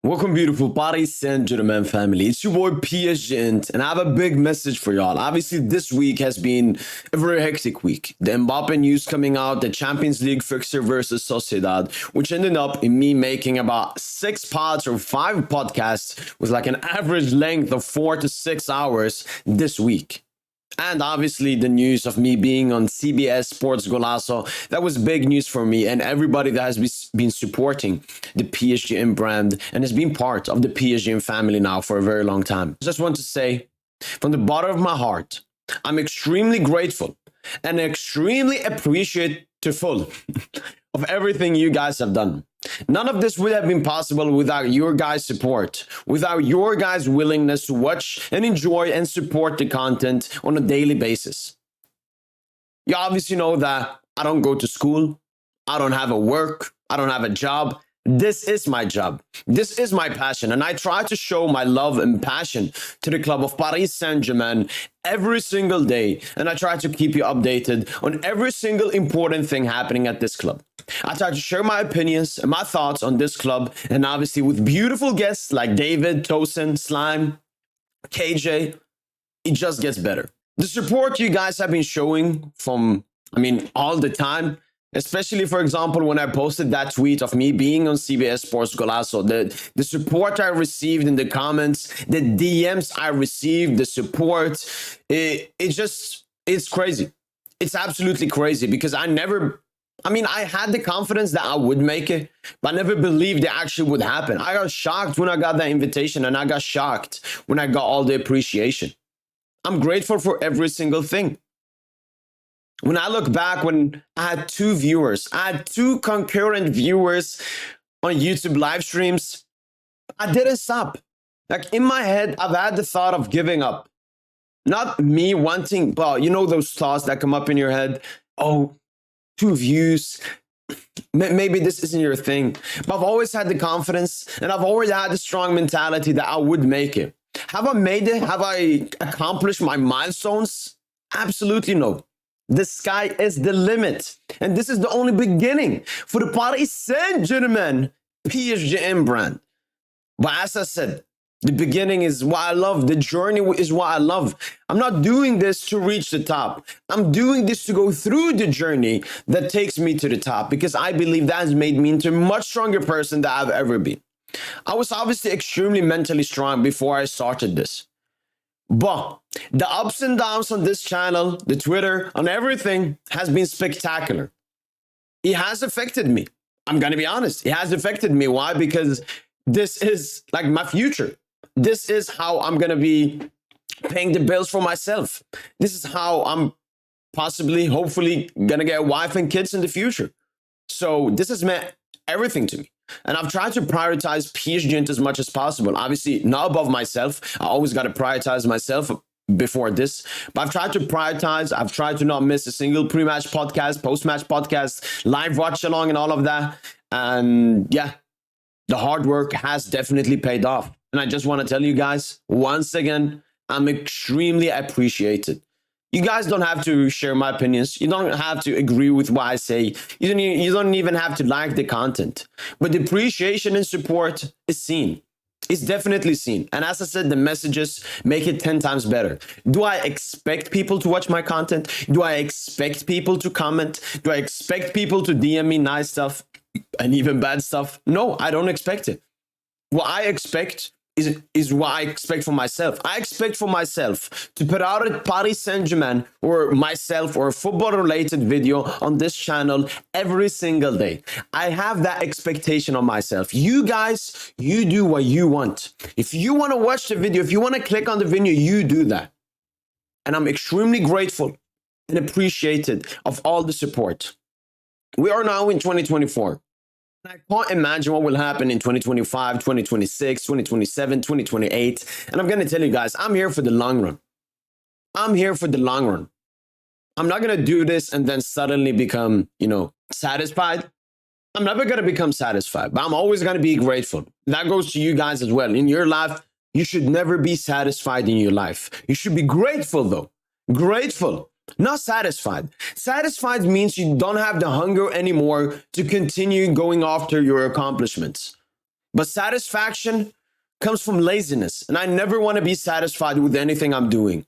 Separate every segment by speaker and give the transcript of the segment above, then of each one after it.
Speaker 1: Welcome, beautiful Paris Saint-Germain family. It's your boy PSGINT, and I have a big message for y'all. Obviously, this week has been a very hectic week. The Mbappe news coming out, the Champions League fixture versus Sociedad, which ended up in me making about 6 pods or 5 podcasts with like an average length of 4 to 6 hours this week. And obviously, the news of me being on CBS Sports Golazo, that was big news for me and everybody that has been supporting the PSGINT brand and has been part of the PSGINT family now for a very long time. I just want to say, from the bottom of my heart, I'm extremely grateful and extremely appreciative of everything you guys have done. None of this would have been possible without your guys' support, without your guys' willingness to watch and enjoy and support the content on a daily basis. You obviously know that I don't go to school, I don't have a work, I don't have a job. This is my job. This is my passion. And I try to show my love and passion to the club of Paris Saint-Germain every single day. And I try to keep you updated on every single important thing happening at this club. I try to share my opinions and my thoughts on this club. And obviously with beautiful guests like David, Tosin, Slime, KJ, it just gets better. The support you guys have been showing from, all the time, especially, for example, when I posted that tweet of me being on CBS Sports Golazo, the support I received in the comments, the DMs I received, the support, it's crazy. It's absolutely crazy because I had the confidence that I would make it, but I never believed it actually would happen. I got shocked when I got that invitation, and I got shocked when I got all the appreciation. I'm grateful for every single thing. When I look back, when I had 2 concurrent viewers on YouTube live streams, I didn't stop. Like in my head, I've had the thought of giving up. Not me wanting, but you know those thoughts that come up in your head. Oh, 2 views. Maybe this isn't your thing. But I've always had the confidence and I've always had the strong mentality that I would make it. Have I made it? Have I accomplished my milestones? Absolutely no. The sky is the limit. And this is the only beginning for the Paris Saint-Germain PSGINT brand. But as I said, the beginning is what I love. The journey is what I love. I'm not doing this to reach the top. I'm doing this to go through the journey that takes me to the top because I believe that has made me into a much stronger person than I've ever been. I was obviously extremely mentally strong before I started this. But the ups and downs on this channel, the Twitter, on everything has been spectacular. It has affected me. I'm going to be honest. It has affected me. Why? Because this is like my future. This is how I'm going to be paying the bills for myself. This is how I'm possibly, hopefully, going to get a wife and kids in the future. So this has meant everything to me. And I've tried to prioritize PSGINT as much as possible. Obviously, not above myself. I always got to prioritize myself before this. But I've tried to prioritize. I've tried to not miss a single pre-match podcast, post-match podcast, live watch-along and all of that. And yeah, the hard work has definitely paid off. And I just want to tell you guys, once again, I'm extremely appreciated. You guys don't have to share my opinions. You don't have to agree with what I say. You don't even have to like the content. But the appreciation and support is seen. It's definitely seen. And as I said, the messages make it 10 times better. Do I expect people to watch my content? Do I expect people to comment? Do I expect people to DM me nice stuff and even bad stuff? No, I don't expect it. What I expect is what I expect for myself. I expect for myself to put out a Paris Saint-Germain or myself or a football-related video on this channel every single day. I have that expectation on myself. You guys, you do what you want. If you want to watch the video, if you want to click on the video, you do that. And I'm extremely grateful and appreciated of all the support. We are now in 2024. I can't imagine what will happen in 2025, 2026, 2027, 2028. And I'm going to tell you guys, I'm here for the long run. I'm here for the long run. I'm not going to do this and then suddenly become, satisfied. I'm never going to become satisfied, but I'm always going to be grateful. That goes to you guys as well. In your life, you should never be satisfied in your life. You should be grateful though. Grateful. Not satisfied. Satisfied means you don't have the hunger anymore to continue going after your accomplishments. But satisfaction comes from laziness. And I never want to be satisfied with anything I'm doing.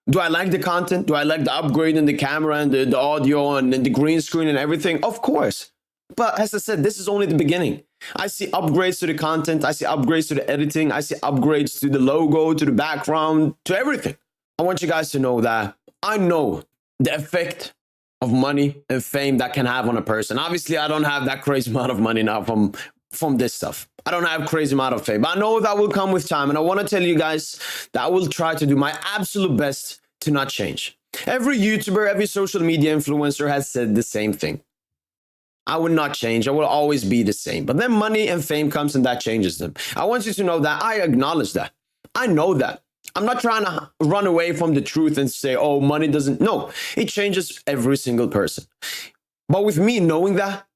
Speaker 1: Do I like the content? Do I like the upgrade in the camera and the audio and the green screen and everything? Of course. But as I said, this is only the beginning. I see upgrades to the content. I see upgrades to the editing. I see upgrades to the logo, to the background, to everything. I want you guys to know that I know the effect of money and fame that can have on a person. Obviously, I don't have that crazy amount of money now from this stuff. I don't have crazy amount of fame, but I know that will come with time. And I want to tell you guys that I will try to do my absolute best to not change. Every YouTuber, every social media influencer has said the same thing. I will not change. I will always be the same. But then money and fame comes and that changes them. I want you to know that I acknowledge that. I know that. I'm not trying to run away from the truth and say, oh, money doesn't. No, it changes every single person. But with me knowing that,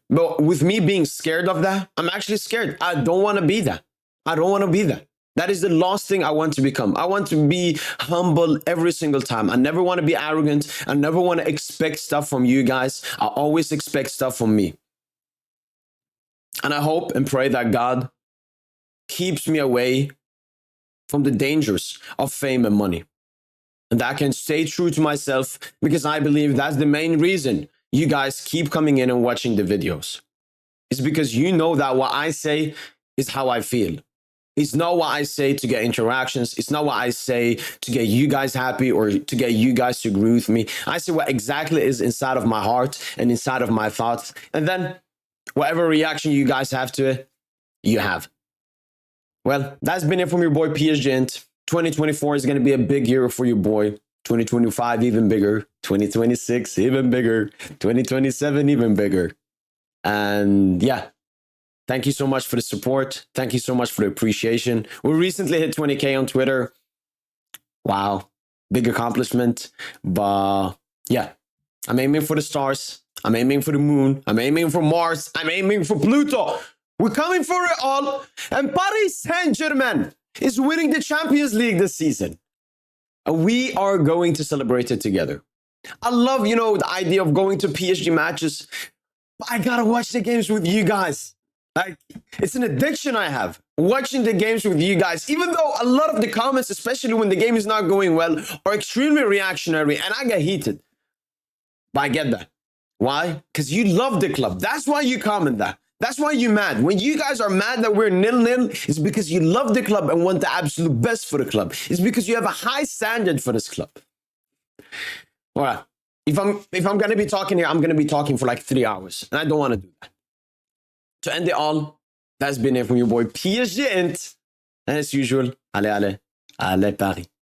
Speaker 1: but with me being scared of that, I'm actually scared. I don't want to be that. I don't want to be that. That is the last thing I want to become. I want to be humble every single time. I never want to be arrogant. I never want to expect stuff from you guys. I always expect stuff from me. And I hope and pray that God keeps me away from the dangers of fame and money. And that I can stay true to myself, because I believe that's the main reason you guys keep coming in and watching the videos. It's because you know that what I say is how I feel. It's not what I say to get interactions. It's not what I say to get you guys happy or to get you guys to agree with me. I say what exactly is inside of my heart and inside of my thoughts. And then whatever reaction you guys have to it, you have. Well, that's been it from your boy PSGINT. 2024 is going to be a big year for your boy. 2025 even bigger. 2026 even bigger. 2027 even bigger. And yeah. Thank you so much for the support. Thank you so much for the appreciation. We recently hit 20K on Twitter. Wow. Big accomplishment. But yeah, I'm aiming for the stars. I'm aiming for the moon. I'm aiming for Mars. I'm aiming for Pluto. We're coming for it all. And Paris Saint-Germain is winning the Champions League this season. And we are going to celebrate it together. I love, the idea of going to PSG matches. But I got to watch the games with you guys. Like, it's an addiction I have, watching the games with you guys, even though a lot of the comments, especially when the game is not going well, are extremely reactionary and I get heated. But I get that. Why? Because you love the club. That's why you comment that. That's why you're mad. When you guys are mad that we're 0-0, it's because you love the club and want the absolute best for the club. It's because you have a high standard for this club. All right. If I'm going to be talking here, I'm going to be talking for like 3 hours. And I don't want to do that. To end it all, that's been it from your boy PSGINT. And as usual, allez, Paris.